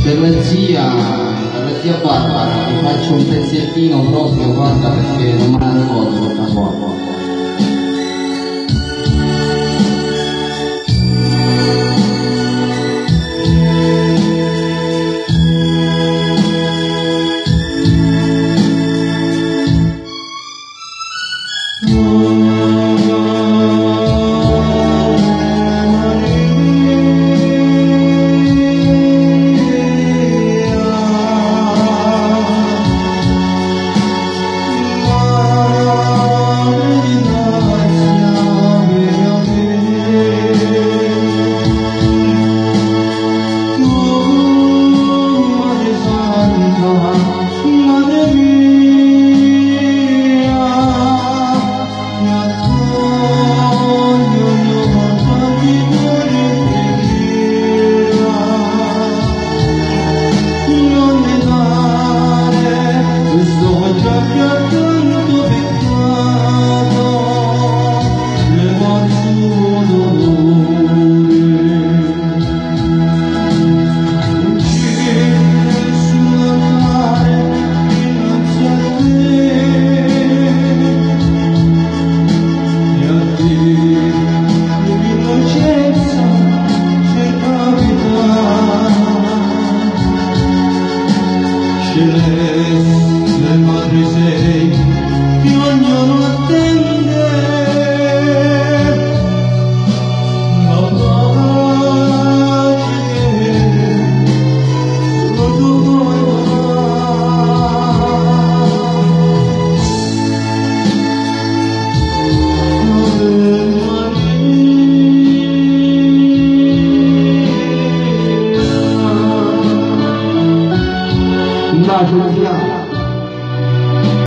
Per la zia Barbara vi faccio un pezzettino proprio, guarda, perché non me la ricordo da poco. Le madri sei che ognuno attende la pace che solo tu vuoi Un bacio, zia.